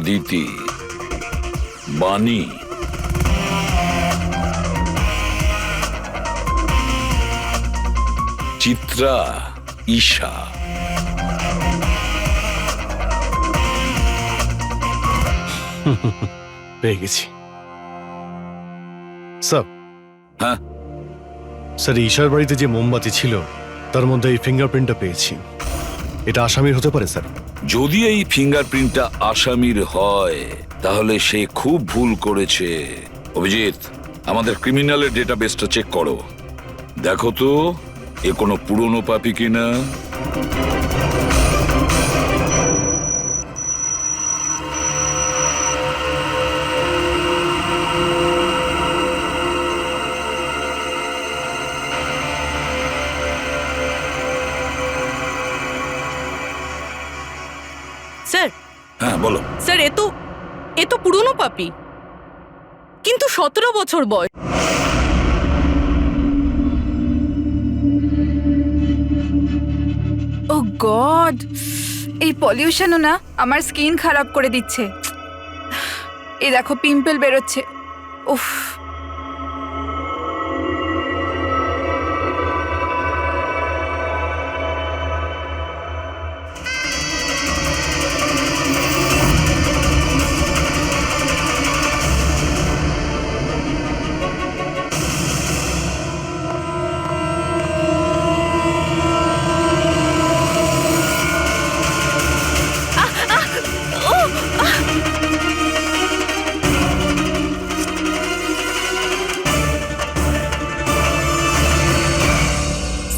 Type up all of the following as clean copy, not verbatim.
অদিতি, বাণী, চিত্রা, ঈশা। পেয়ে গেছি স্যার। হ্যাঁ স্যার, ঈশার বাড়িতে যে মোমবাতি ছিল তার মধ্যে এই ফিঙ্গারপ্রিন্টটা পেয়েছি। এটা আসামির হতে পারে স্যার। যদি এই ফিঙ্গারপ্রিন্টটা আসামির হয় তাহলে সে খুব ভুল করেছে। অভিজিৎ, আমাদের ক্রিমিনালের ডেটাবেসটা চেক করো, দেখো তো এ কোনো পুরনো পাপি কিনা। স্যার, হ্যাঁ বলো। স্যার, এ তো পুরনো পাপি, কিন্তু 17 বছর বয়স। ও গড, এই পলিউশনও না আমার স্কিন খারাপ করে দিচ্ছে। এই দেখো পিম্পল বেরোচ্ছে। উফ।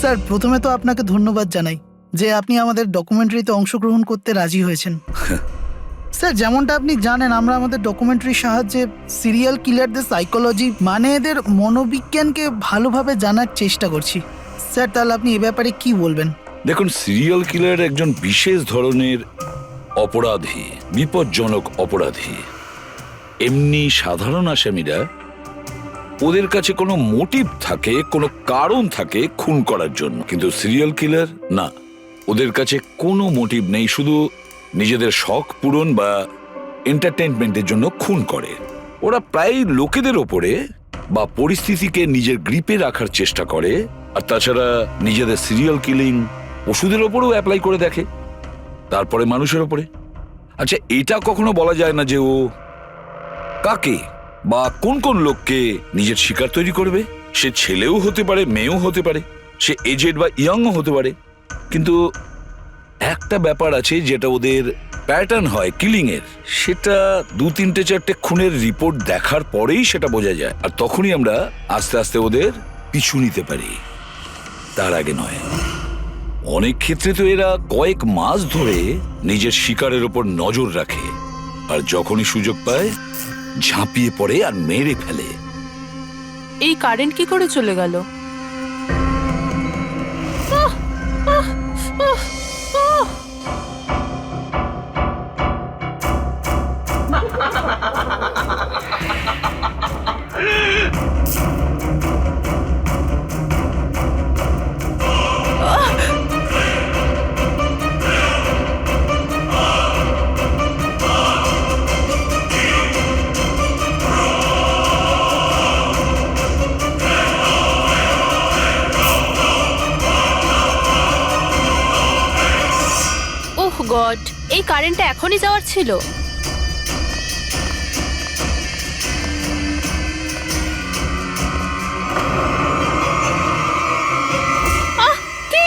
স্যার, প্রথমে তো আপনাকে ধন্যবাদ জানাই যে আপনি আমাদের ডকুমেন্টারিতে অংশগ্রহণ করতে রাজি হয়েছেন। স্যার, যেমনটা আপনি জানেন, আমরা আমাদের ডকুমেন্টারির সাহায্যে সিরিয়াল কিলারদের সাইকোলজি মানে এদের মনোবিজ্ঞানকে ভালোভাবে জানার চেষ্টা করছি। স্যার, তাহলে আপনি এ ব্যাপারে কি বলবেন? দেখুন, সিরিয়াল কিলার একজন বিশেষ ধরনের অপরাধী, বিপজ্জনক অপরাধী। এমনি সাধারণ আসামিরা, ওদের কাছে কোনো মোটিভ থাকে, কোনো কারণ থাকে খুন করার জন্য, কিন্তু সিরিয়াল কিলার না, ওদের কাছে কোনো মোটিভ নেই, শুধু নিজেদের শখ পূরণ বা এন্টারটেইনমেন্টের জন্য খুন করে। ওরা প্রায় লোকেদের ওপরে বা পরিস্থিতিকে নিজের গ্রিপে রাখার চেষ্টা করে, আর তাছাড়া নিজেদের সিরিয়াল কিলিং ওষুধের ওপরেও অ্যাপ্লাই করে দেখে, তারপরে মানুষের ওপরে। আচ্ছা, এটা কখনো বলা যায় না যে ও কাকে বা কোন কোন লোককে নিজের শিকার তৈরি করবে। সে ছেলেও হতে পারে, মেয়েও হতে পারে, সে এজেড বা ইয়াংও হতে পারে। কিন্তু একটা ব্যাপার আছে যেটা ওদের প্যাটার্ন হয় কিলিং এর, সেটা 2-3-4টে খুনের রিপোর্ট দেখার পরেই সেটা বোঝা যায়, আর তখনই আমরা আস্তে আস্তে ওদের পিছু নিতে পারি, তার আগে নয়। অনেক ক্ষেত্রে তো এরা কয়েক মাস ধরে নিজের শিকারের ওপর নজর রাখে, আর যখনই সুযোগ পায় ঝাঁপিয়ে পড়ে আর মেরে ফেলে। এই কারেন্ট কি করে চলে গেল? ওহ গড, এই কারেন্টটা এখনই যাওয়ার ছিল। কে?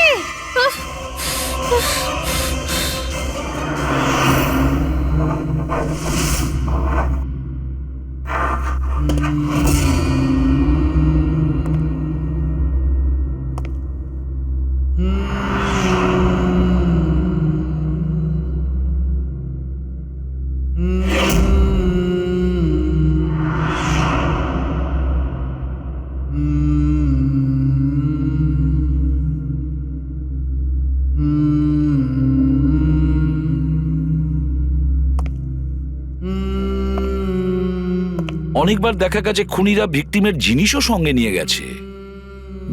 অনেকবার দেখা গেছে খুনিরা ভিকটিমের জিনিসও সঙ্গে নিয়ে গেছে।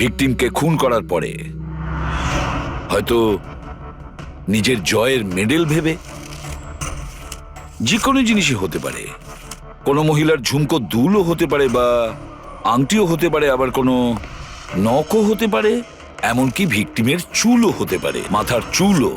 ভিকটিমকে খুন করার পরে হয়তো নিজের জয়ের মেডেল ভেবে, যে কোনো জিনিসই হতে পারে। কোনো মহিলার ঝুমকো দুলও হতে পারে, বা আংটিও হতে পারে, আবার কোনো নখও হতে পারে, এমনকি ভিকটিমের চুলও হতে পারে, মাথার চুলও।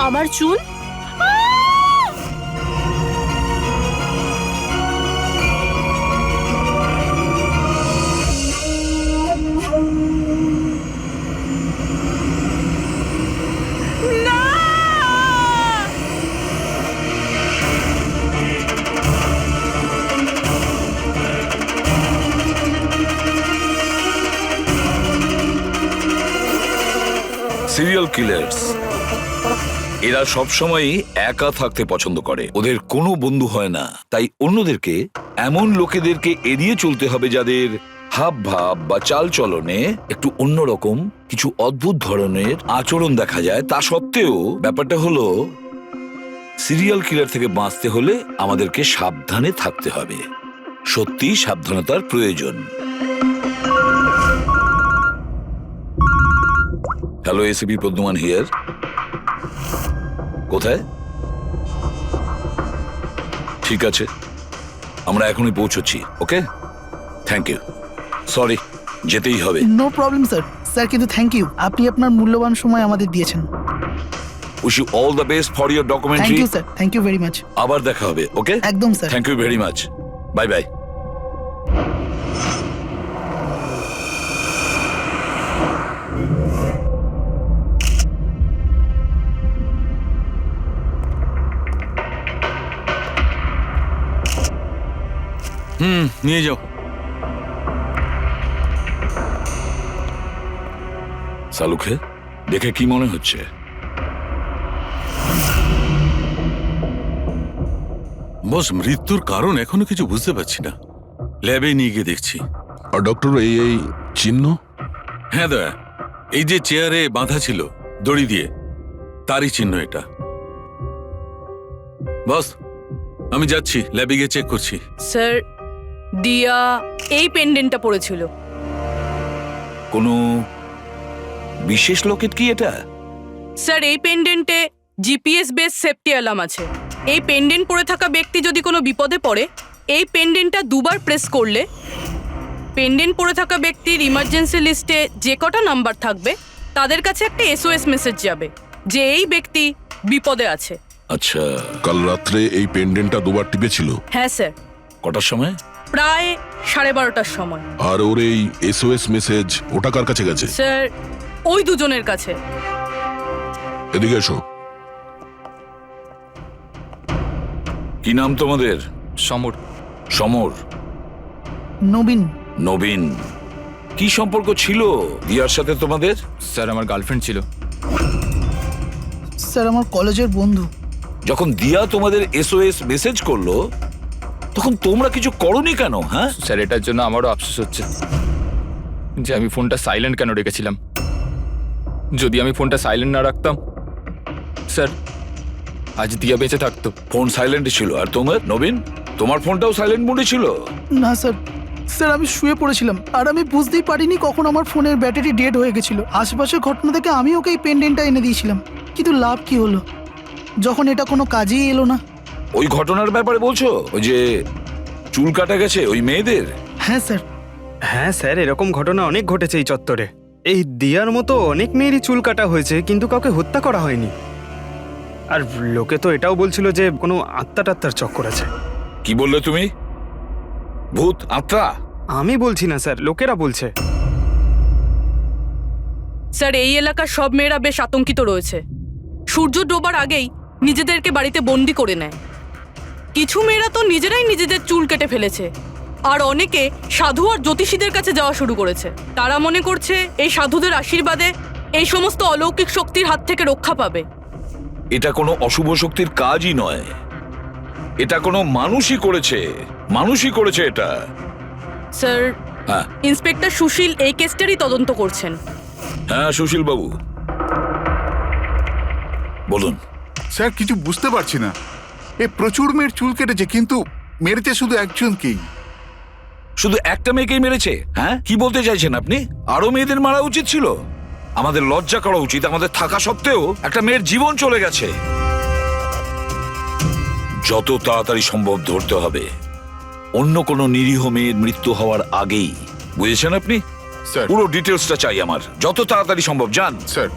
আমার চুল? সিরিয়াল কিলার্স এরা সবসময়ই একা থাকতে পছন্দ করে। ওদের কোনো বন্ধু হয় না। তাই অন্যদেরকে, এমন লোকেদেরকে এড়িয়ে চলতে হবে যাদের হাব ভাব বা চাল চলনে একটু অন্যরকম, কিছু অদ্ভুত ধরনের আচরণ দেখা যায়। তা সত্ত্বেও ব্যাপারটা হলো, সিরিয়াল কিলার থেকে বাঁচতে হলে আমাদেরকে সাবধানে থাকতে হবে। সত্যি সাবধানতার প্রয়োজন। Hello, ACP Pradyuman here. কোথায়? ঠিক আছে, আমরা এখনই পৌঁছচ্ছি। Okay, thank you. সরি, যেতেই হবে। No problem sir. স্যার কিন্তু থ্যাংক ইউ, আপনি আপনার মূল্যবান সময় আমাদের দিয়েছেন। Wish you all the best for your thank documentary. You sir, thank you very much. আবার দেখা হবে। ওকে, একদম sir. Thank you very much. Bye bye. নিয়ে যাও। সালুকে দেখে কি মনে হচ্ছে? বস, মৃত্যুর কারণ এখনো কিছু বুঝতে পারছি না। ল্যাবে নিয়ে গিয়ে দেখছি। আর ডক্টর, এই চিহ্ন? হ্যাঁ দয়া, এই যে চেয়ারে বাঁধা ছিল দড়ি দিয়ে, তারই চিহ্ন এটা। বস, আমি যাচ্ছি, ল্যাবে গিয়ে চেক করছি। স্যার, দিয়া এই পেন্ডেন্টটা পড়েছিল। কোনো বিশেষ লকেট কি এটা? স্যার, এই পেন্ডেন্টে জিপিএস বেস সেফটি অ্যালার্ম আছে। এই পেন্ডেন্ট পরে থাকা ব্যক্তি যদি কোনো বিপদে পড়ে, এই পেন্ডেন্টটা দুবার প্রেস করলে পেন্ডেন্ট পরে থাকা ব্যক্তির ইমার্জেন্সি লিস্টে যে কটা নাম্বার থাকবে তাদের কাছে একটা এসওএস মেসেজ যাবে যে এই ব্যক্তি বিপদে আছে। আচ্ছা, কাল রাত্রে এই পেন্ডেন্টটা দুবার টিপেছিল? হ্যাঁ স্যার, কটার সময়? প্রায় 12:30টার সময়। আর ওর এই এসওএস মেসেজ ওটা কার কাছে গেছে? স্যার, ওই দুজনের কাছে। এদিকে এসো। কি নাম তোমাদের? সমর। সমর। নবীন। নবীন। কি সম্পর্ক ছিল দিয়ার সাথে তোমাদের? স্যার, আমার গার্লফ্রেন্ড ছিল। স্যার, আমার কলেজের বন্ধু। যখন দিয়া তোমাদের এসওএস মেসেজ করলো তখন তোমরা কিছু করনি কেন? হ্যাঁ স্যার, এটার জন্য আমারও আফসোস হচ্ছে যে আমি ফোনটা সাইলেন্ট কেন রেখেছিলাম। যদি আমি ফোনটা সাইলেন্ট না রাখতাম, স্যার, আজ দিয়া বেঁচে থাকতো। ফোন সাইলেন্ট ছিল। আর তোমার নবীন, তোমার ফোনটাও সাইলেন্ট মোডে ছিল? না স্যার, স্যার আমি শুয়ে পড়েছিলাম আর আমি বুঝতেই পারিনি কখন আমার ফোনের ব্যাটারি ডেড হয়ে গেছিল। আশেপাশের ঘটনা থেকে আমি ওকে এই পেন্ডেন্টটা এনে দিয়েছিলাম, কিন্তু লাভ কি হলো যখন এটা কোনো কাজেই এলো না। ওই ঘটনার ব্যাপারে বলছো? ওই যে চুল কাটা গেছে ওই মেয়েদের? হ্যাঁ স্যার, হ্যাঁ স্যার, এরকম ঘটনা অনেক ঘটেছে এই চত্বরে। এই দিয়ার মতো অনেক মেয়েরই চুল কাটা হয়েছে, কিন্তু কাউকে হত্যা করা হয়নি। আর লোকে তো এটাও বলছিল যে কোনো আত্মা টাত্মার চক্কর আছে। কি বললে তুমি? ভূত, আত্মা? আমি বলছি না স্যার, লোকেরা বলছে। স্যার, এই এলাকার সব মেয়েরা বেশ আতঙ্কিত রয়েছে। সূর্য ডোবার আগেই নিজেদেরকে বাড়িতে বন্দি করে নেয়। কিছু মেয়েরা তো নিজেরাই নিজেদের চুল কেটে ফেলেছে, আর অনেকে সাধু আর জ্যোতিষীদের কাছে যাওয়া শুরু করেছে। তারা মনে করছে এই সাধুদের আশীর্বাদে এই সমস্ত অলৌকিক শক্তির হাত থেকে রক্ষা পাবে। এটা কোনো অশুভ শক্তির কাজই নয়, এটা কোনো মানুষই করেছে এটা। স্যার, হ্যাঁ ইন্সপেক্টর সুশীল এই কেসটারই তদন্ত করছেন। হ্যাঁ, সুশীল বাবু বলুন। স্যার, কিছু বুঝতে পারছি না। এ প্রচুর মেয়ের চুল কেটেছে, কিন্তু মেরেছে শুধু একজনকেই। শুধু একটা মেয়েকেই মেরেছে? হ্যাঁ, কি বলতে চাইছেন আপনি? আরো মেয়েদের মারা উচিত ছিল? আমাদের লজ্জা করা উচিত। আমাদের থাকা সত্ত্বেও একটা মেয়ের জীবন চলে গেছে। যত তাড়াতাড়ি সম্ভব ধরতে হবে, অন্য কোনো নিরীহ মেয়ের মৃত্যু হওয়ার আগেই। বুঝেছেন আপনি? স্যার। পুরো ডিটেলসটা চাই আমার, যত তাড়াতাড়ি সম্ভব। যান। স্যার।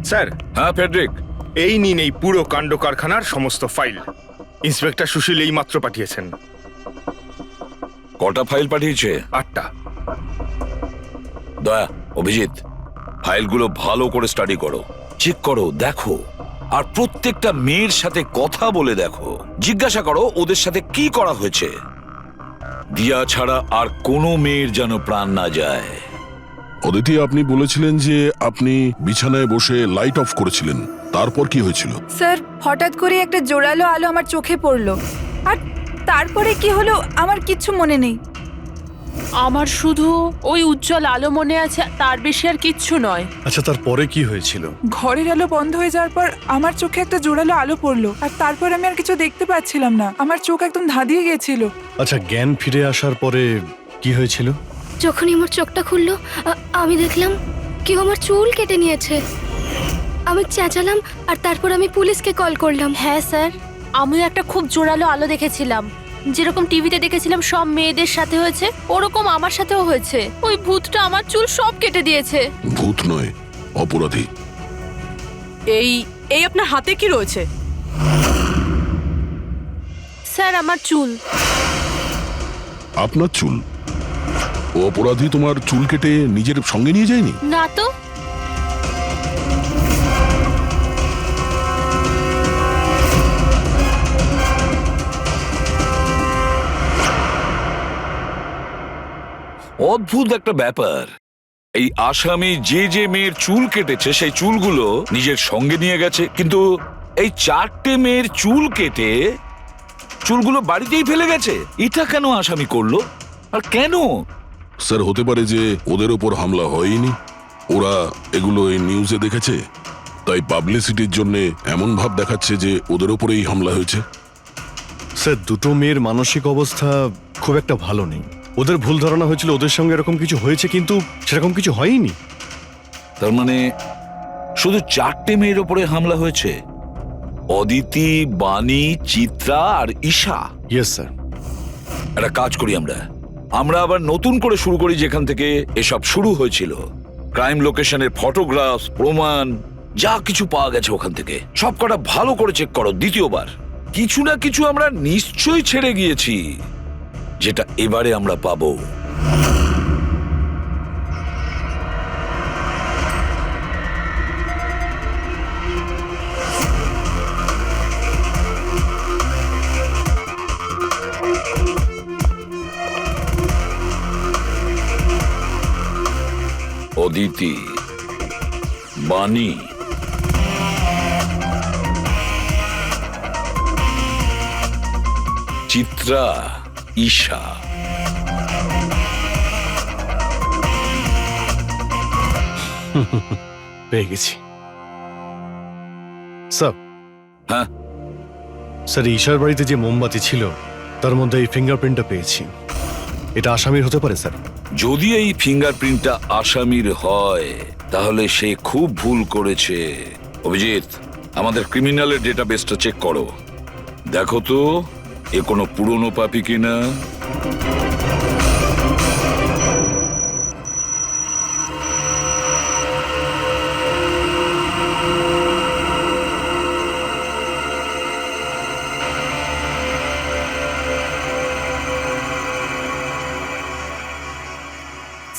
স্যার, হ্যাঁ ফেডরিক, এই নিন এই পুরো কাণ্ড কারখানার সমস্ত ফাইল। ইন্সপেক্টর সুশীল এই মাত্র পাঠিয়েছেন। কটা ফাইল পাঠিয়েছে? 8টা। দয়া, অভিজিৎ, ফাইলগুলো ভালো করে স্টাডি করো, চেক করো, দেখো। আর প্রত্যেকটা মেয়ের সাথে কথা বলে দেখো, জিজ্ঞাসা করো ওদের সাথে কি করা হয়েছে। দিয়া ছাড়া আর কোনো মেয়ের যেন প্রাণ না যায়। অদিতি, আপনি বলেছিলেন যে আপনি বিছানায় বসে লাইট অফ করেছিলেন, তারপর কি হয়েছিল? স্যার, হঠাৎ করে একটা জোরালো আলো আমার চোখে পড়লো, আর তারপরে কি হলো আমার কিচ্ছু মনে নেই। আমার শুধু ওই উজ্জ্বল আলো মনে আছে, তার বেশি আর কিচ্ছু নয়। আচ্ছা, তারপরে কি হয়েছিল? ঘরের আলো বন্ধ হয়ে যাওয়ার পর আমার চোখে একটা জোরালো আলো পড়লো, আর তারপর আমি আর কিছু দেখতে পাচ্ছিলাম না। আমার চোখ একদম ধাঁধিয়ে গেছিল। আচ্ছা, জ্ঞান ফিরে আসার পরে কি হয়েছিল? যখনই আমার চোখটা খুললো, আমি দেখলাম কেউ আমার চুল কেটে নিয়েছে। আমি চেঁচালাম, আর তারপর আমি পুলিশকে কল করলাম। হ্যাঁ স্যার, আমিও একটা খুব জোরালো আলো দেখেছিলাম। যেরকম টিভিতে দেখেছিলাম সব মেয়েদের সাথে হয়েছে, ওরকম আমার সাথেও হয়েছে। ওই ভূতটা আমার চুল সব কেটে দিয়েছে। ভূত নয়, অপরাধী। এই আপনার হাতে কি রয়েছে? স্যার, আমার চুল। আপনার চুল? ও অপরাধী তোমার চুল কেটে নিজের সঙ্গে নিয়ে যায়নি? না তো। অদ্ভুত একটা ব্যাপার। এই আসামি যে মেয়ের চুল কেটেছে সেই চুলগুলো নিজের সঙ্গে নিয়ে গেছে, কিন্তু এই 4টে মেয়ের চুল কেটে চুলগুলো বাড়িতেই ফেলে গেছে। এটা কেন আসামি করলো, আর কেন? স্যার, হতে পারে যে ওদের ওপর হামলা হয়নি, ওরা এগুলো এই নিউজে দেখেছে, তাই পাবলিসিটির জন্য এমন ভাব দেখাচ্ছে যে ওদের ওপরেই হামলা হয়েছে। স্যার, দুটো মেয়ের মানসিক অবস্থা খুব একটা ভালো নেই। ওদের ভুল ধারণা হয়েছিল ওদের সঙ্গে এরকম কিছু হয়েছে, কিন্তু সেরকম কিছু হয়নি। তার মানে শুধু 4টে মেয়ের ওপরে হামলা হয়েছে? অদিতি, বাণী, চিত্রা আর ঈশা। Yes sir. একটা কাজ করি, আমরা আবার নতুন করে শুরু করি যেখান থেকে এসব শুরু হয়েছিল। ক্রাইম লোকেশনের ফটোগ্রাফ, প্রমাণ, যা কিছু পাওয়া গেছে ওখান থেকে সব কটা ভালো করে চেক করো। দ্বিতীয়বার কিছু না কিছু আমরা নিশ্চয়ই ছেড়ে গিয়েছি, যেটা এবারে আমরা পাবো। অদিতি, বাণী, চিত্রা, ঈশা। পেয়ে গেছি স্যার। হ্যাঁ স্যার, ঈশার বাড়িতে যে মোমবাতি ছিল তার মধ্যে এই ফিঙ্গারপ্রিন্টটা পেয়েছি। এটা আসামির হতে পারে স্যার। যদি এই ফিঙ্গারপ্রিন্টটা আসামির হয় তাহলে সে খুব ভুল করেছে। অভিজিৎ, আমাদের ক্রিমিনালের ডেটাবেসটা চেক করো, দেখো তো এ কোনো পুরনো পাপি কিনা।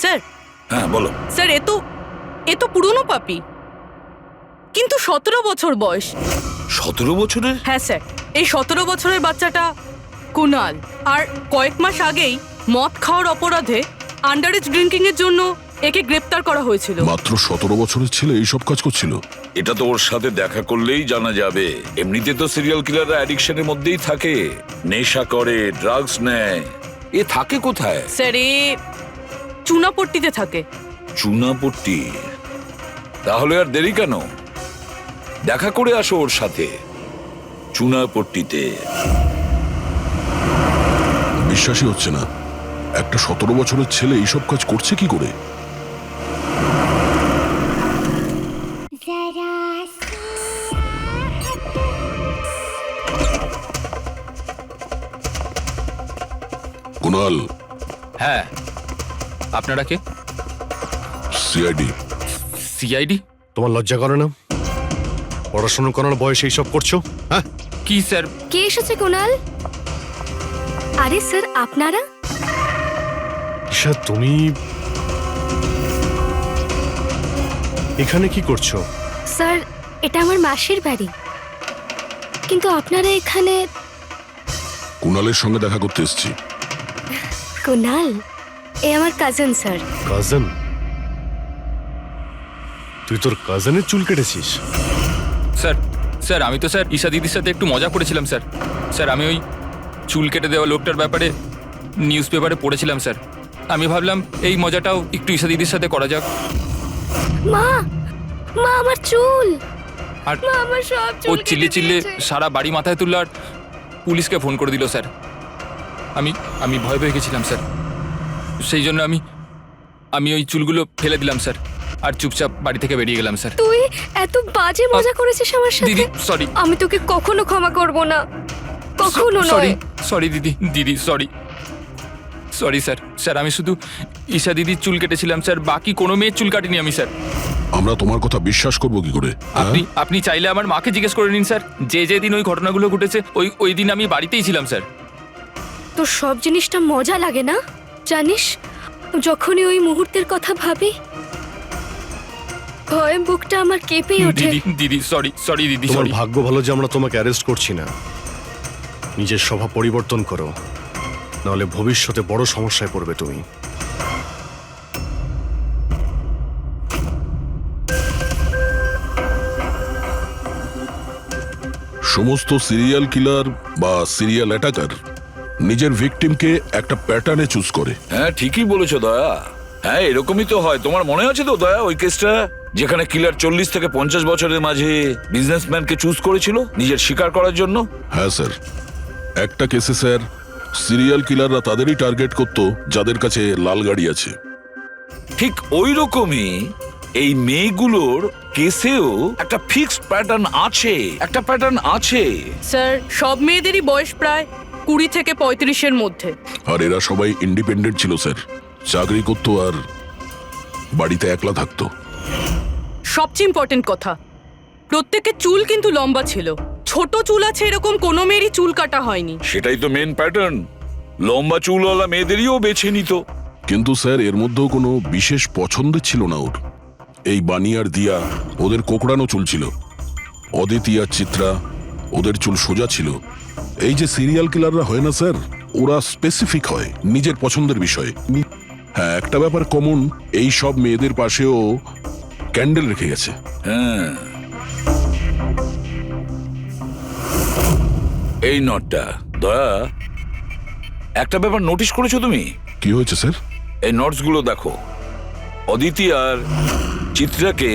স্যার হ্যাঁ বলো। স্যার এ তো পুরনো পাপি, কিন্তু 17 বছর বয়স। 17 বছরের? হ্যাঁ স্যার, এই 17 বছরের বাচ্চাটা কুনাল, আর কয়েক মাস আগেই মদ খাওয়ার অপরাধে আন্ডার এজ ড্রিঙ্কিং এর জন্য একে গ্রেপ্তার করা হয়েছিল। মাত্র 17 বছরের ছেলে এইসব কাজ করছিল? এটা তো ওর সাথে দেখা করলেই জানা যাবে। এমনিতে তো সিরিয়াল কিলাররা অ্যাডিকশনের মধ্যেই থাকে, নেশা করে, ড্রাগস নেয়। এ থাকে কোথায়? স্যার এ চুনাপট্টিতে থাকে। চুনাপট্টি? তাহলে আর দেরি কেন, দেখা করে আসো ওর সাথে চুনাপট্টিতে। বিশ্বাসই হচ্ছে না, একটা 17 বছরের ছেলে এইসব কাজ করছে কি করে? কুনাল। হ্যাঁ, আপনারা কে? সিআইডি। সিআইডি? তোমার লজ্জা করে না? পড়াশোনা করার বয়সে এইসব করছো? হ্যাঁ কি স্যার? কে এসেছে কুনাল? আরে স্যার আপনারা? ঈশা তুমি এখানে কি করছো? স্যার এটা আমার মাসির বাড়ি, কিন্তু আপনারা এখানে? কুনালের সঙ্গে দেখা করতে এসেছি। কুনাল এ আমার কাজিন স্যার। কাজিন? তুই তোর কাজিনের চুল কেটেছিস? স্যার স্যার আমি তো স্যার ঈশা দিদির সাথে একটু মজা করেছিলাম স্যার। স্যার আমি ওই চুল কেটে দেওয়া লোকটার ব্যাপারে নিউজ পেপারে পড়েছিলাম স্যার। আমি ভাবলাম এই মজাটাও একটু ঈশা দিদির সাথে করা যাক। মা, মা আমার চুল, আর মা আমার সব ও চুল চিল্লে কেটে চিল্লে দিয়েছে। সারা বাড়ি মাথায় তুললো আর পুলিশকে ফোন করে দিল স্যার। আমি ভয় পেয়ে গেছিলাম স্যার, সেই জন্য আমি ওই চুলগুলো ফেলে দিলাম স্যার, আর চুপচাপ বাড়ি থেকে বেরিয়ে গেলাম স্যার। তুই এত বাজে মজা করেছিস আমার সাথে? দিদি সরি। আমি তোকে কখনো ক্ষমা করব না, কখনো সরি নয়। সরি দিদি সরি সরি স্যার। স্যার আমি শুধু ঈশা দিদির চুল কেটেছিলাম স্যার, বাকি কোনো মেয়ের চুল কাটিনি আমি স্যার। আমরা তোমার কথা বিশ্বাস করবো কি করে? আপনি চাইলে আমার মাকে জিজ্ঞেস করে নিন স্যার, যে দিন ওই ঘটনাগুলো ঘটেছে ওই দিন আমি বাড়িতেই ছিলাম স্যার। তোর সব জিনিসটা মজা লাগে না জানিস? যখনই ওই মুহূর্তের কথা ভাবি ভয়ে বুকটা আমার কেঁপে ওঠে। দিদি সরি দিদি তোমার সরি। ভাগ্য ভালো যে আমরা তোমাকে অ্যারেস্ট করছি না। নিজের স্বভাব পরিবর্তন করো, নাহলে ভবিষ্যতে বড় সমস্যায় পড়বে তুমি। সমস্ত সিরিয়াল কিলার বা সিরিয়াল অ্যাটাকার নিজের ভিকটিমকে একটা প্যাটার্নে চুজ করে। হ্যাঁ ঠিকই বলেছো দয়া। হ্যাঁ এরকমই তো হয়। তোমার মনে আছে তো দয়া ওই কেসটা, যেখানে কিলার 40 থেকে 50 বছরের মাঝে বিজনেসম্যানকে চুজ করেছিল নিজের শিকার করার জন্য? হ্যাঁ স্যার, একটা কেসে স্যার সিরিয়াল কিলাররা তাদেরই টার্গেট করতো যাদের কাছে লাল গাড়ি আছে। ঠিক ওই রকমই এই মেয়েগুলোর কেসেও একটা ফিক্সড প্যাটার্ন আছে। স্যার সব মেয়েদেরই বয়স প্রায় 20 থেকে 35-এর মধ্যে। আর এরা সবাই ইন্ডিপেন্ডেন্ট ছিল স্যার, চাকরি করতো আর বাড়িতে একলা থাকতো। সবচেয়ে ইম্পর্টেন্ট কথা, প্রত্যেকের চুল কিন্তু লম্বা ছিল। ছোট চুল আছে এরকম কোনো মেয়েরই চুল কাটা হয়নি। সেটাই তো মেন প্যাটার্ন, লম্বা চুলওয়ালা মেয়েদেরইও বেছে নিত। কিন্তু স্যার এর মধ্যেও কোনো বিশেষ পছন্দের ছিল না ওর। এই বানি আর দিয়া ওদের কোকড়ানো চুল ছিল, অদিতি আর চিত্রা ওদের চুল সোজা ছিল। এই যে সিরিয়াল কিলাররা হয় না স্যার, ওরা স্পেসিফিক হয় নিজের পছন্দের বিষয়ে। হ্যাঁ একটা ব্যাপার কমন, এই সব মেয়েদের পাশেও ক্যান্ডেল রেখে গেছে। হ্যাঁ এই নটটা দয়া, একটা ব্যাপার নোটিশ করেছো তুমি? কি হয়েছে স্যার? এই নটস গুলো দেখো, অদিতি আর চিত্রাকে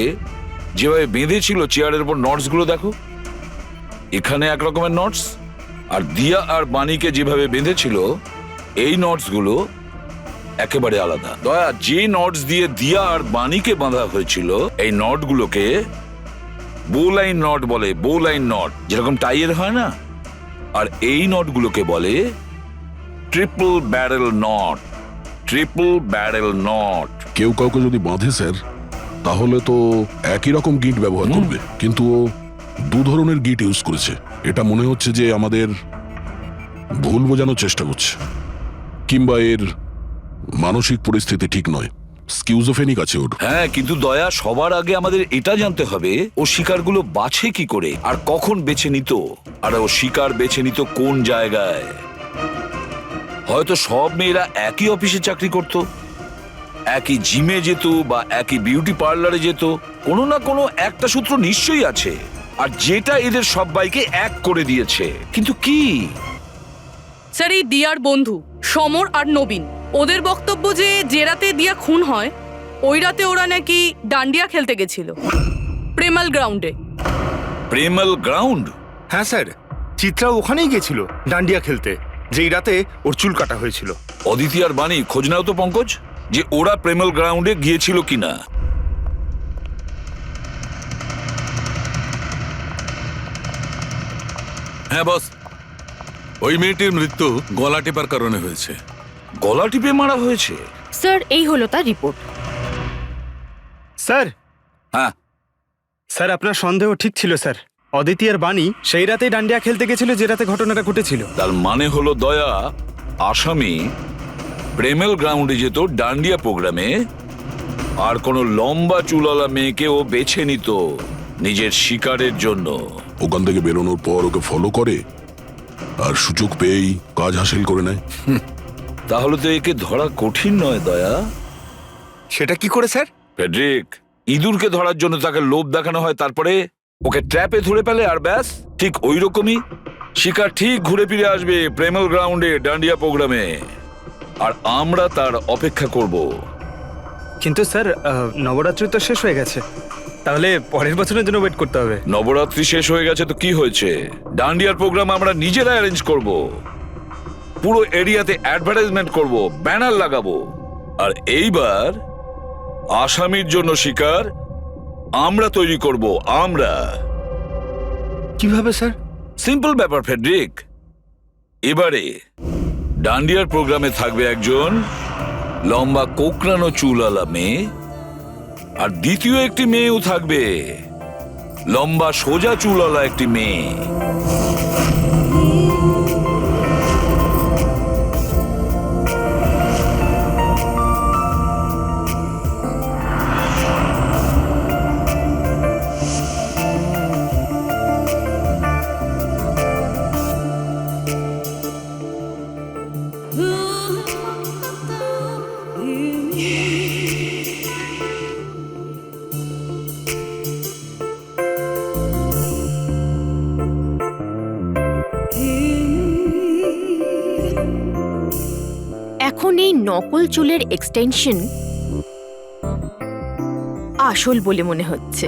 যেভাবে বেঁধেছিল চেয়ারের উপর, নটস গুলো দেখো, এখানে এক রকমের নটস, আর দিয়া আর বাণীকে যেভাবে বেঁধেছিল এই নটস গুলো একেবারে আলাদা। দয়া, যে নটস দিয়ে দিয়া আর বাণীকে বাঁধা হয়েছিল এই নট গুলোকে বো লাইন নট বলে, বো লাইন নট, যেরকম টাইয়ের হয় না, আর এই নট গুলোকে বলে triple barrel not, triple barrel not. কেউ কাউকে যদি বাঁধে স্যার, তাহলে তো একই রকম গিট ব্যবহার করবে, কিন্তু ও দু ধরনের গিট ইউজ করেছে। এটা মনে হচ্ছে যে আমাদের ভুল বোঝানোর চেষ্টা করছে, কিংবা এর মানসিক পরিস্থিতি ঠিক নয়, স্কিউজোফেনিক আছে ওর। হ্যাঁ, কিন্তু দয়া, সবার আগে আমাদের এটা জানতে হবে ও শিকারগুলো বাছে কি করে আর কখন বেছে নিত, আর ও শিকার বেছে নিত কোন জায়গায়। হয়তো সব মেয়েরা একই অফিসে চাকরি করত, একই জিমে যেত বা একই বিউটি পার্লারে যেত। কোনো না কোনো একটা সূত্র নিশ্চয়ই আছে, আর যেটা এদের সবাইকে এক করে দিয়েছে। কিন্তু কি? স্যার, এই দিয়ার বন্ধু সমর আর নবীন, ওদের বক্তব্য যে রাতে দিয়া খুন হয় ওই রাতে ওরা নাকি ডান্ডিয়া খেলতে গেছিল প্রেমাল গ্রাউন্ডে। প্রেমাল গ্রাউন্ড? হ্যাঁ স্যার, চিত্রা ওখানেই গেছিল ডান্ডিয়া খেলতে, যেই রাতে ওর চুল কাটা হয়েছিল। অদিতি আর বাণী, খোঁজ নাও তো পঙ্কজ, যে ওরা প্রেমাল গ্রাউন্ডে গিয়েছিল কিনা। হ্যাঁ বস, ওই মেয়েটির মৃত্যু গলা টেপার কারণে হয়েছে। গলা টিপে মারা হয়েছে? স্যার, এই হলো তার রিপোর্ট। স্যার, হ্যাঁ স্যার আপনার সন্দেহ ঠিক ছিল স্যার। অদিতি আর বাণী সেই রাতেই ডান্ডিয়া খেলতে গেছিল যে রাতে ঘটনাটা ঘটেছিল। তার মানে হলো দয়া, আসামি প্রেমেল গ্রাউন্ডে যেত ডান্ডিয়া প্রোগ্রামে, আর কোন লম্বা চুলালা মেয়েকে ও বেছে নিত নিজের শিকারের জন্য। ওখান থেকে বেরোনোর পর ওকে ফলো করে আর সুযোগ পেয়েই কাজ হাসিল করে নেয়। তাহলে তো একে ধরা কঠিন নয় দয়া। সেটা কি করে স্যার? ফেডরিক, ইঁদুরকে ধরার জন্য তাকে লোভ দেখানো হয়, তারপরে ওকে ট্র্যাপে ধরে ফেলে, আর ব্যাস। ঠিক ওই রকমই শিকার ঠিক ঘুরে ফিরে আসবে প্রেমেল গ্রাউন্ডে ডান্ডিয়া প্রোগ্রামে, আর আমরা তার অপেক্ষা করব। কিন্তু স্যার, নবরাত্রি তো শেষ হয়ে গেছে, তাহলে পরের বছরের জন্য ওয়েট করতে হবে। নবরাত্রি শেষ হয়ে গেছে তো কি হয়েছে? ডান্ডিয়ার প্রোগ্রাম আমরা নিজেরা অ্যারেঞ্জ করব, পুরো এরিয়াতে অ্যাডভার্টাইজমেন্ট করব, ব্যানার লাগাবো, আর এইবার আসামির জন্য শিকার আমরা তৈরি করব। আমরা কিভাবে স্যার? সিম্পল ব্যাপার ফেডরিক। এবারে ডান্ডিয়ার প্রোগ্রামে থাকবে একজন লম্বা কোকড়ানো চুলালা মেয়ে, আর দ্বিতীয় একটি মেয়েও থাকবে, লম্বা সোজা চুলালা একটি মেয়ে। এখন এই নকল চুলের এক্সটেনশন আসল বলে মনে হচ্ছে।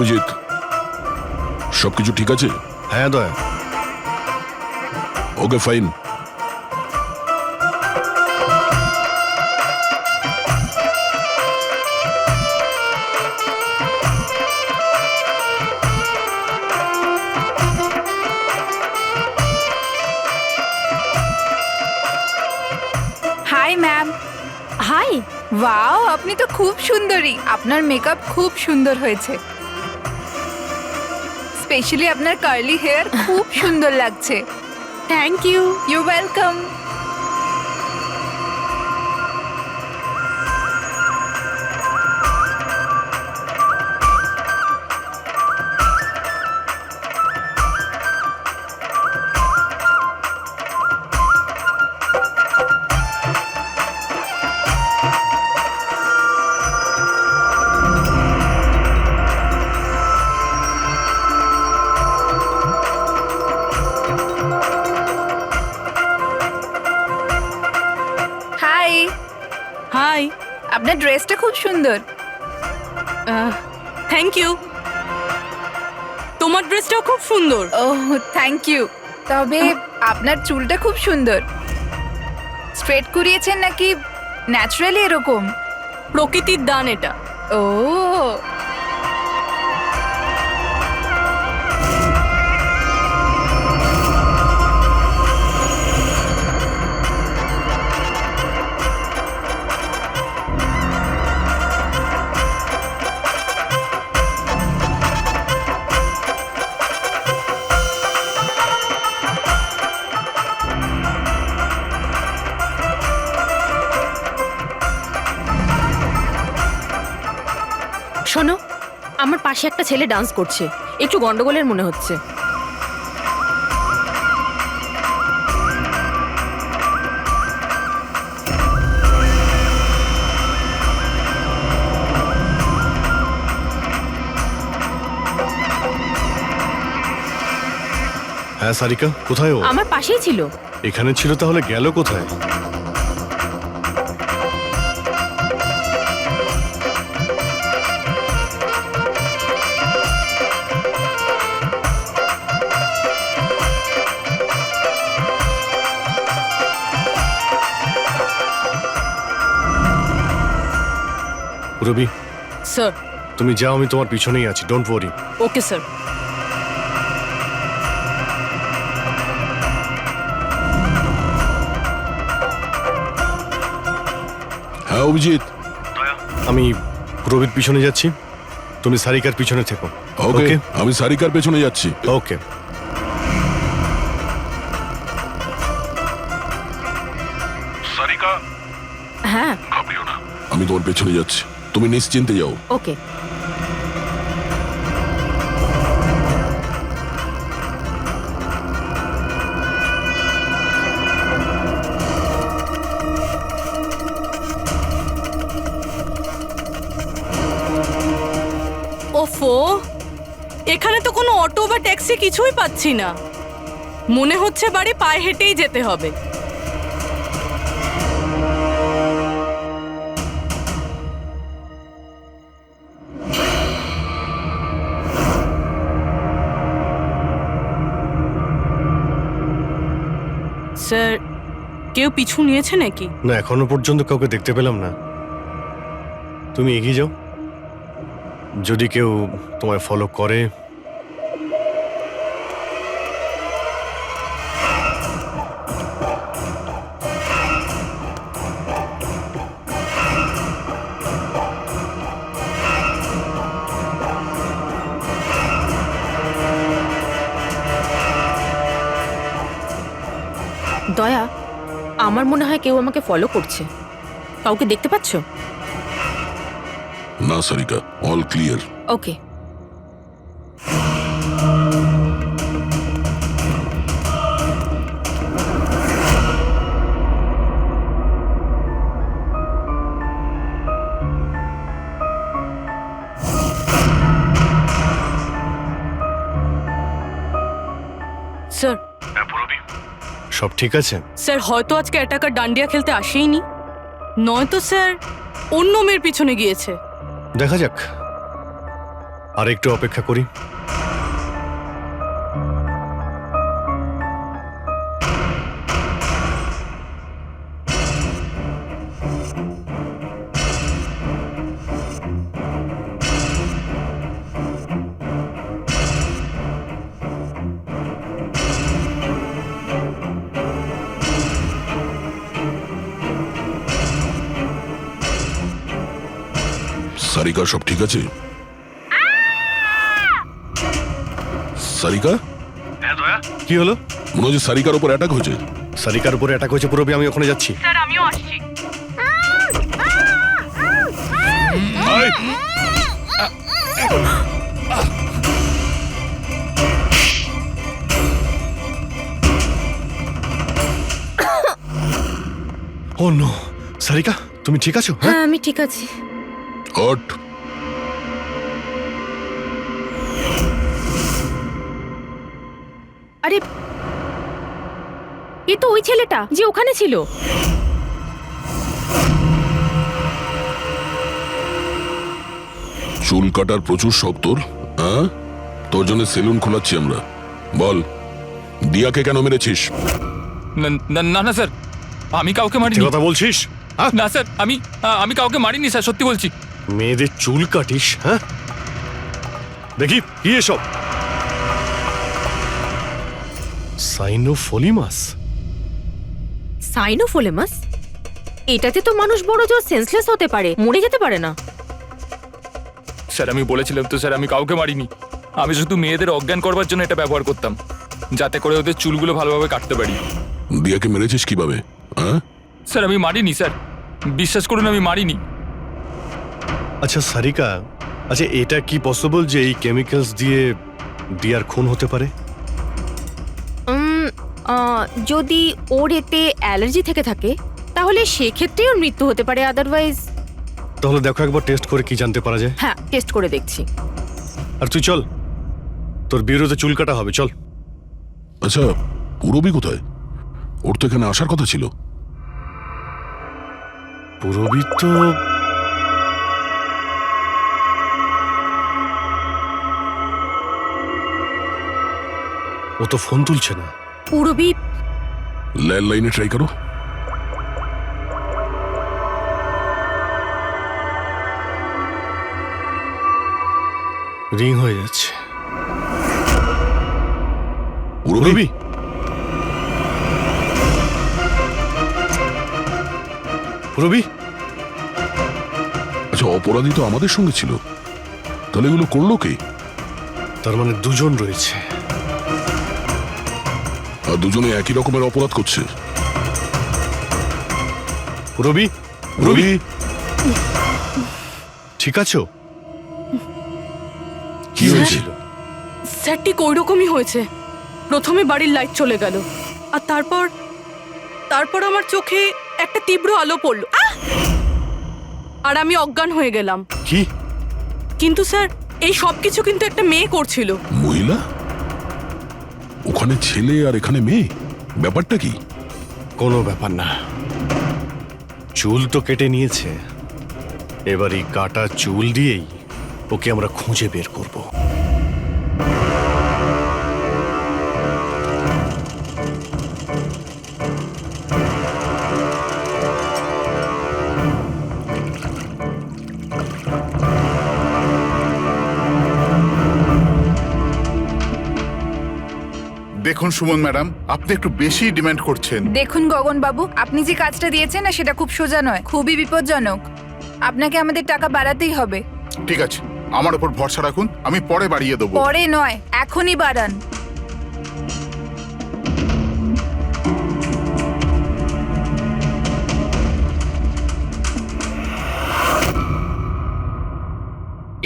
অভিজিৎ, সবকিছু ঠিক আছে? হ্যাঁ Daya. Okay, fine. Hi ma'am. Hi. Wow, আপনি তো খুব সুন্দরী। আপনার মেকআপ খুব সুন্দর হয়েছে, স্পেশালি আপনার কার্লি হেয়ার খুব সুন্দর লাগছে। Thank you. You welcome. Hi. Hi. আপনার ড্রেসটা খুব সুন্দর। Thank you. তোমার ড্রেসটাও খুব সুন্দর। Oh thank you. তবে আপনার চুলটা খুব সুন্দর। স্ট্রেট করিয়েছেন নাকি ন্যাচারালি এরকম? প্রকৃতির দান এটা। ও শোনো, আমার পাশে একটা ছেলে ডান্স করছে, একটু গন্ডগোলের মনে হচ্ছে। হ্যাঁ সারিকা, কোথায় ও? আমার পাশেই ছিল। এখানে ছিল, তাহলে গেল কোথায়? রবি, স্যার। তুমি যাও, আমি তোমার পিছনেই আছি, ডোন্ট ওয়ারি। Okay sir. হ্যাঁ অভিজিৎ, আমি রবির পিছনে যাচ্ছি, তুমি সারিকার পিছনে থেকো। ওকে, আমি সারিকার পেছনে যাচ্ছি। ওকে। সারিকা, হ্যাঁ ঘাবড়িও না, আমি তোমার পেছনে যাচ্ছি, তুমি নিশ্চিন্তে যাও। ওকে। ওফো, এখানে তো কোনো অটো বা ট্যাক্সি কিছুই পাচ্ছি না। মনে হচ্ছে বাড়ি পায়ে হেঁটেই যেতে হবে। স্যার, কেউ পিছু নিয়েছে নাকি? না, এখনো পর্যন্ত কাউকে দেখতে পেলাম না। তুমি এগিয়ে যাও, যদি কেউ তোমায় ফলো করে। দয়া, আমার মনে হয় কেউ আমাকে ফলো করছে। কাউকে দেখতে পাচ্ছো? না সারিকা, অল ক্লিয়ার। ওকে। স্যার। সব ঠিক আছে? স্যার, হয়তো আজকে অ্যাটাকার ডান্ডিয়া খেলতে আসেইনি, নয়তো স্যার অন্য মেয়ের পিছনে গিয়েছে। দেখা যাক, আর একটু অপেক্ষা করি। সারিকা, সব ঠিক আছে? সারিকা, কি হলো? মনে হচ্ছে সারিকার উপর অ্যাটাক হয়েছে। সারিকার উপরে অ্যাটাক হয়েছে পুরবি, আমি ওখানে যাচ্ছি। স্যার, আমিও আসছি। ও নো, সারিকা তুমি ঠিক আছো? হ্যাঁ আমি ঠিক আছি। হট। আরে, এ তো ওই ছেলেটা যে ওখানে ছিল। চুল কাটার প্রচুর শখ তোর, হ্যাঁ? তোর জন্য সেলুন খোলাচ্ছি আমরা। বল, দিয়াকে কেন মেরেছিস? না না না স্যার, আমি কাউকে যে মারিনি। কথা বলছিস, হ্যাঁ? না স্যার, আমি কাউকে মারিনি স্যার, সত্যি বলছি। মেয়েদের চুল কাটিস, হ্যাঁ? দেখি কি এসব? সাইনোফোলিমাস? সাইনোফোলেমাস? এটাতে তো মানুষ বড় জোর সেন্সলেস হতে পারে, মরে যেতে পারে না। স্যার আমি বলেছিলাম তো স্যার, আমি কাউকে মারিনি। আমি শুধু মেয়েদের অজ্ঞান করবার জন্য এটা ব্যবহার করতাম, যাতে করে ওদের চুলগুলো ভালোভাবে কাটতে পারি। দিয়াকে মেরেছিস কিভাবে, হ্যাঁ? স্যার আমি মারিনি স্যার, বিশ্বাস করুন আমি মারিনি। আচ্ছা সারিকা, আচ্ছা এটা কি পসিবল যে এই কেমিক্যালস দিয়ে দিয়ার খুন হতে পারে? যদি ওর এতে অ্যালার্জি থেকে থাকে তাহলে সেক্ষেত্রে ওর মৃত্যু হতে পারে, আদারওয়াইজ। তাহলে দেখো একবার টেস্ট করে কি জানতে পারা যায়। হ্যাঁ, টেস্ট করে দেখছি। আর তুই চল, তোর বিরুদ্ধে চুল কাটা হবে, চল। আচ্ছা, পুরবি কোথায়? ওর তো এখানে আসার কথা ছিল। পুরবি তো ও তো ফোন তুলছে না। পুরবি ল্যান্ডলাইনে ট্রাই করো। রিং হয়ে যাচ্ছে। পুরবি? পুরবি? আচ্ছা, অপরাধী তো আমাদের সঙ্গে ছিল, তাহলে এগুলো করলো কে? তার মানে দুজন রয়েছে, আর দুজনে একই রকমের অপরাধ করছে। পুরবি? পুরবি? ঠিক আছো? কি হয়েছিল? স্যার ঠিক ওই রকমই হয়েছে। প্রথমে বাড়ির লাইট চলে গেল, আর তারপর আমার চোখে একটা তীব্র আলো পড়ল, আর আমি অজ্ঞান হয়ে গেলাম। কি? কিন্তু স্যার এই সব কিছু কিন্তু একটা মেয়ে করছিল। মহিলা? ওখানে ছেলে আর এখানে মেয়ে, ব্যাপারটা কি? কোনো ব্যাপার না, চুল তো কেটে নিয়েছে, এবার এই কাটা চুল দিয়েই ওকে আমরা খুঁজে বের করব। দেখুন সুমন ম্যাডাম, আপনি একটু বেশি ডিমান্ড করছেন। দেখুন গগন বাবু, আপনি যে কাজটা দিয়েছেন না সেটা খুব সোজা নয়, খুবই বিপজ্জনক। আপনাকে আমাদের টাকা বাড়াতেই হবে। ঠিক আছে, আমার উপর ভরসা রাখুন, আমি পরে বাড়িয়ে দেবো। পরে নয়, এখনই বাড়ান।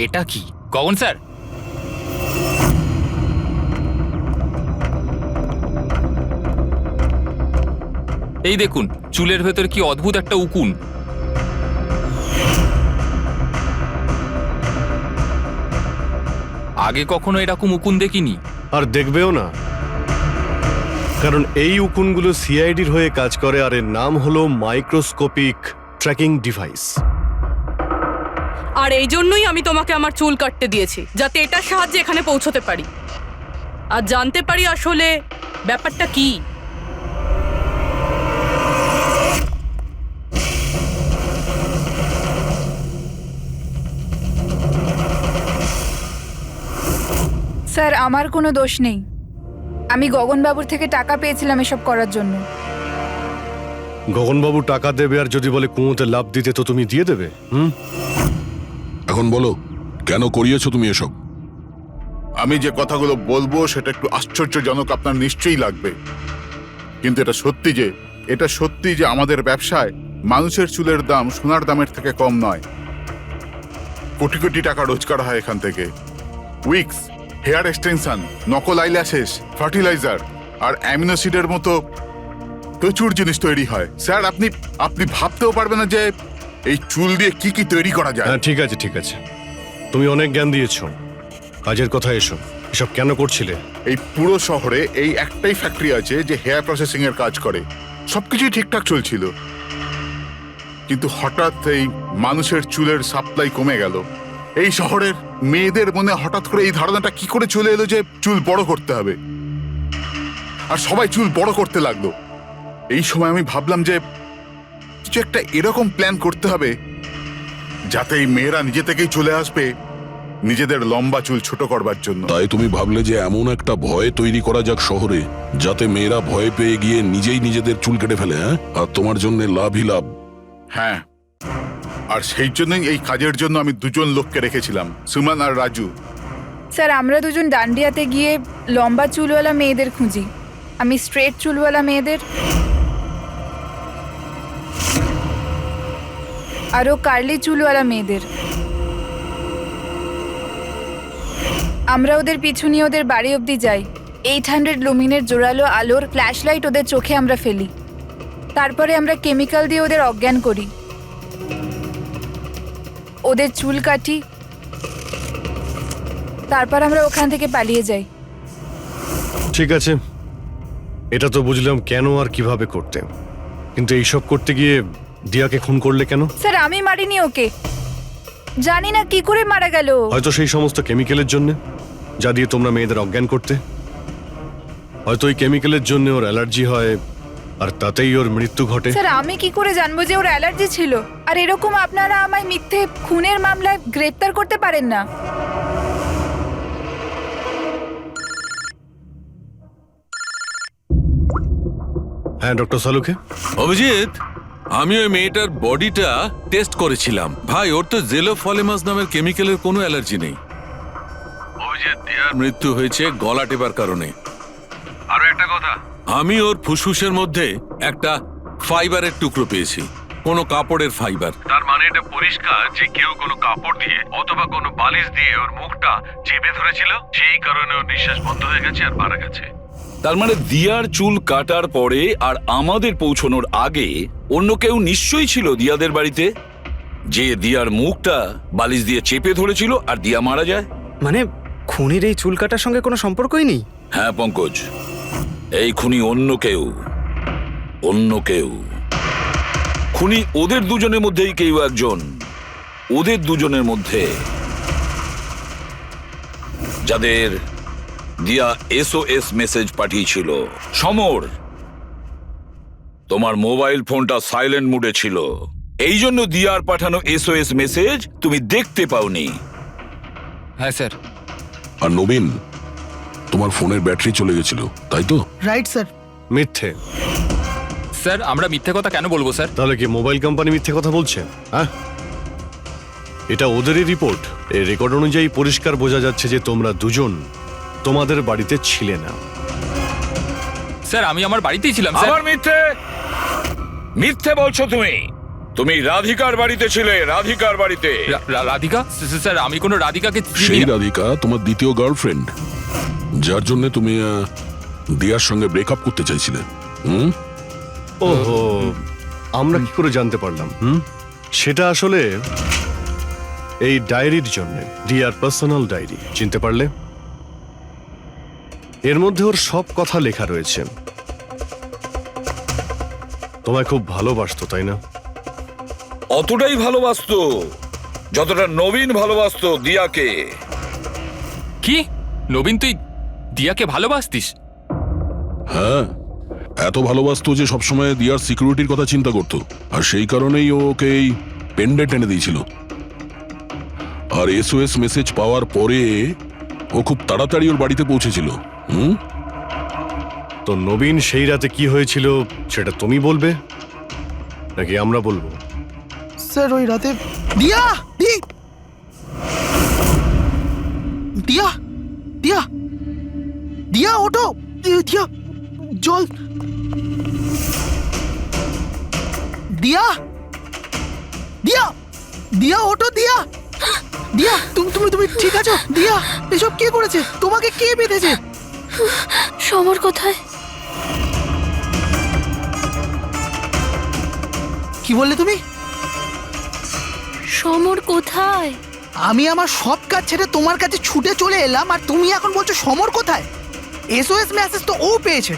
এটা কি গগন স্যার? এই দেখুন, চুলের ভেতর কি অদ্ভুত একটা উকুন। আগে কখনো এরকম উকুন দেখিনি। আর দেখবেও না, কারণ এই উকুনগুলো সিআইডির হয়ে কাজ করে, আর এর নাম হলো মাইক্রোস্কোপিক ট্র্যাকিং ডিভাইস। আর এই জন্যই আমি তোমাকে আমার চুল কাটতে দিয়েছি, যাতে এটার সাহায্যে এখানে পৌঁছতে পারি আর জানতে পারি আসলে ব্যাপারটা কি। স্যার আমার কোনো দোষ নেই, আমি গগনবাবুর থেকে টাকা পেয়েছিলাম এসব করার জন্য। গগনবাবু টাকা দেবে, আর যদি বলে কুঁয়োতে লাভ দিতে তো তুমি দিয়ে দেবে? এখন বলো, কেন করিয়েছো তুমি এসব? আমি যে কথাগুলো বলবো সেটা একটু আশ্চর্যজনক আপনার নিশ্চয়ই লাগবে, কিন্তু এটা সত্যি যে আমাদের ব্যবসায় মানুষের চুলের দাম সোনার দামের থেকে কম নয়। কোটি কোটি টাকা রোজগার হয় এখান থেকে। উইক্স, হেয়ার এক্সটেনশন, নকল আইল্যাশেস, ফার্টিলাইজার আর অ্যামিনোসিডের মতো প্রচুর জিনিস তৈরি হয়। স্যার আপনি ভাবতেও পারবেন না যে এই চুল দিয়ে কি কি তৈরি করা যায়। হ্যাঁ ঠিক আছে, ঠিক আছে, তুমি অনেক জ্ঞান দিয়েছো, কাজের কথা এসো। এসব কেন করছিলে? এই পুরো শহরে এই একটাই ফ্যাক্টরি আছে যে হেয়ার প্রসেসিং এর কাজ করে, সবকিছুই ঠিকঠাক চলছিল। কিন্তু হঠাৎ এই মানুষের চুলের সাপ্লাই কমে গেল। এই শহরের মেয়েদের মনে হঠাৎ করে এই ধারণাটা কি করে চলে এলো যে চুল বড় করতে হবে, আর সবাই চুল বড় করতে লাগলো। এই সময় আমি ভাবলাম যে কিছু একটা এরকম প্ল্যান করতে হবে যাতে এই মেয়েরা নিজে থেকেই চলে আসবে নিজেদের লম্বা চুল ছোট করবার জন্য। তাই তুমি ভাবলে যে এমন একটা ভয় তৈরি করা যাক শহরে, যাতে মেয়েরা ভয় পেয়ে গিয়ে নিজেই নিজেদের চুল কেটে ফেলে, হ্যাঁ? আর তোমার জন্য লাভই লাভ। হ্যাঁ, আর সেই জন্যই এই কাজের জন্য আমি দুজন লোককে রেখেছিলাম, সুমন আর রাজু। স্যার আমরা দুজন ডান্ডিয়াতে গিয়ে লম্বা চুলওয়ালা মেয়েদের খুঁজি। আমি স্ট্রেট চুলওয়ালা মেয়েদের, আরও কার্লি চুলওয়ালা মেয়েদের। আমরা ওদের পিছু নিয়ে ওদের বাড়ি অবধি যাই। 800 লুমিনের জোরালো আলোর ফ্ল্যাশ লাইট ওদের চোখে আমরা ফেলি। তারপরে আমরা কেমিক্যাল দিয়ে ওদের অজ্ঞান করি, ওদের চুল কাটি, তারপর আমরা ওখান থেকে পালিয়ে যাই। ঠিক আছে, এটা তো বুঝলাম কেন আর কিভাবে করতে, কিন্তু এইসব করতে গিয়ে দিয়াকে খুন করলে কেন? স্যার আমি মারিনি ওকে, জানি না কি করে মারা গেল। হয়তো সেই সমস্ত কেমিক্যালের জন্য যা দিয়ে তোমরা মেয়েদের অজ্ঞান করতে। হয়তো ওই কেমিক্যালের জন্য ওর অ্যালার্জি হয় আর তাতেই ওর মৃত্যু ঘটে। স্যার আমি কি করে জানবো যে ওর অ্যালার্জি ছিল? আর এরকম আপনারা আমায় মিথ্যে খুনের মামলায় গ্রেপ্তার করতে পারেন না। হ্যাঁ ডক্টর সালুকে। অভিজিৎ, আমি ওই মেয়েটার বডিটা টেস্ট করেছিলাম। ভাই, ওর তো জেলোফলেমাস নামের কেমিক্যালের কোনো অ্যালার্জি নেই। অভিজিৎ, দিয়ার মৃত্যু হয়েছে গলা টেপার কারণে। আরো একটা কথা, আমি ওর ফুসফুসের মধ্যে একটা ফাইবারের টুকরো পেয়েছি, কোনো কাপড়ের ফাইবার। তার মানে এটা পরিষ্কার যে কেউ কোনো কাপড় দিয়ে অথবা কোনো বালিশ দিয়ে ওর মুখটা চেপে ধরেছিল, সেই কারণে ওর নিঃশ্বাস বন্ধ হয়ে গেছে আর মারা গেছে। তার মানে দিয়ার চুল কাটার পরে আর আমাদের পৌঁছানোর আগে অন্য কেউ নিশ্চয়ই ছিল দিয়াদের বাড়িতে, যে দিয়ার মুখটা বালিশ দিয়ে চেপে ধরেছিল আর দিয়া মারা যায়। মানে খুনির এই চুল কাটার সঙ্গে কোনো সম্পর্কই নেই? হ্যাঁ পঙ্কজ, এই খুনি অন্য কেউ, অন্য কেউ। খুনি ওদের দুজনের মধ্যেই কেউ একজন, ওদের দুজনের মধ্যে যাদের দিয়া SOS মেসেজ পাঠিয়েছিল। সমর, তোমার মোবাইল ফোনটা সাইলেন্ট মুডে ছিল, এই জন্য দিয়ার পাঠানো SOS মেসেজ তুমি দেখতে পাওনি। হ্যাঁ স্যার। আর নবীন, তোমার ফোনের ব্যাটারি চলে গেছিল, তাই তো? Right sir. মিথ্যে। স্যার আমরা মিথ্যে কথা কেন বলবো স্যার? তাহলে কি মোবাইল কোম্পানি মিথ্যে কথা বলছে? হ্যাঁ, এটা ওদেরই রিপোর্ট। এই রেকর্ড অনুযায়ী পরিষ্কার বোঝা যাচ্ছে যে তোমরা দুজন তোমাদের বাড়িতে ছিলে না। স্যার আমি আমার বাড়িতেই ছিলাম স্যার। আবার মিথ্যে, মিথ্যে বলছো তুমি। তুমি রাধিকার বাড়িতে ছিলে, রাধিকার বাড়িতে। রাধিকা? স্যার আমি কোনো রাধিকাকে চিনি সেই না। রাধিকা তোমার দ্বিতীয় গার্লফ্রেন্ড, যার জন্য তুমি দিয়ার সঙ্গে ব্রেকআপ করতে চাইছিলে। ওহো, আমরা কি করে জানতে পারলাম? সেটা আসলে এই ডায়েরির জন্য, দিয়ার পার্সোনাল ডায়েরি। চিনতে পারলে? এর মধ্যে ওর সব কথা লেখা রয়েছে। তোমায় খুব ভালোবাসতো, তাই না? অতটাই ভালোবাসতো যতটা নবীন ভালোবাসতো দিয়াকে। কি? নবীন, তুই দিয়াকে ভালোবাসতিস? হ্যাঁ, এত ভালোবাসতো যে সবসময় দিয়ার সিকিউরিটির কথা চিন্তা করতো, আর সেই কারণেই ও ওকে এই পেন্ডেন্ট এনে দিয়েছিল। আর SOS মেসেজ পাওয়ার পরে ও খুব তাড়াতাড়ি ওর বাড়িতে পৌঁছেছিল। তো নবীন সেই রাতে কি হয়েছিল সেটা তুমি বলবে নাকি আমরা বলবো? স্যার ওই রাতে দিয়া দিয়া দিয়া দিয়া ওঠো, দিয়া জল, দিয়া দিয়া দিয়া ওঠো, দিয়া দিয়া তুমি তুমি তুমি ঠিক আছো? দিয়া এসব কে করেছে? তোমাকে কে বেঁধেছে? সমর কোথায়? কি বললে তুমি? সমর কোথায়? আমি আমার সব কাজ ছেড়ে তোমার কাছে ছুটে চলে এলাম আর তুমি এখন বলছো সমর কোথায়? SOS মেসেজ তো ও পেয়েছে,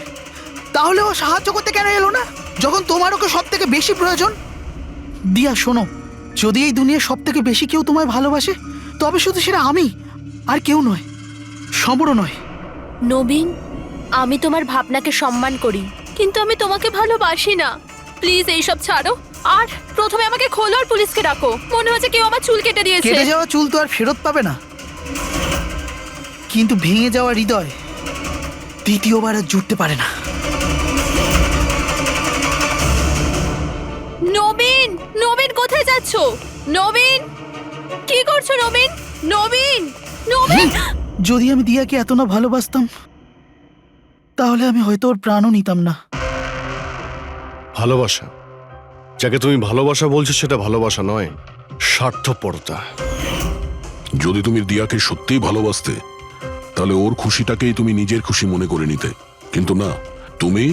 তাহলে ও সাহায্য করতে কেন এলো না যখন তোমার ওকে সব থেকে বেশি প্রয়োজন? দিয়া শোনো, যদি এই দুনিয়ার সব থেকে বেশি কেউ তোমায় ভালোবাসে তবে শুধু সেটা আমি, আর কেউ নয়, সমরও নয়। নবীন, আমি তোমার ভাবনাকে সম্মান করি, কিন্তু আমি তোমাকে ভালোবাসি না। প্লিজ এইসব ছাড়ো, আর প্রথমে আমাকে খোলো আর পুলিশকে ডাকো। মনে হচ্ছে কেউ আমার চুল কেটে দিয়েছে। কেটে যাওয়া চুল তো আর ফেরত পাবে না, কিন্তু ভেঙে যাওয়া হৃদয় দ্বিতীয়বার আর জুটতে পারে না। নবীন, নবীন কোথায় যাচ্ছ? নবীন, কি করছো নবীন? নবীন, নবীন! যদি আমি দিয়াকে এত না ভালোবাসতাম তাহলে আমি হয়তো ওর প্রাণও নিতাম না। ভালোবাসা, যাকে তুমি ভালোবাসা বলছো সেটা ভালোবাসা নয়, স্বার্থপরতা। যদি তুমি দিয়াকে সত্যিই ভালোবাসতে তাহলে ওর খুশিটাকেই তুমি নিজের খুশি মনে করে নিতে, কিন্তু না, তুমি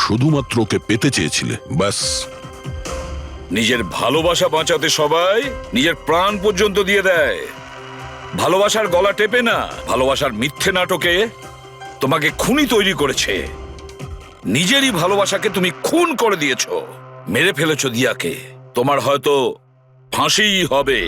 শুধুমাত্র ওকে পেতে চেয়েছিলে, ব্যাস। নিজের ভালোবাসা বাঁচাতে সবাই নিজের প্রাণ পর্যন্ত দিয়ে দেয়। ভালোবাসার গলা টেপে না, ভালোবাসার মিথ্যে নাটকে তোমাকে খুনি তৈরি করেছে। নিজেরই ভালোবাসাকে তুমি খুন করে দিয়েছো, মেরে ফেলেছো দিয়াকে। তোমার হয়তো ফাঁসিই হবে।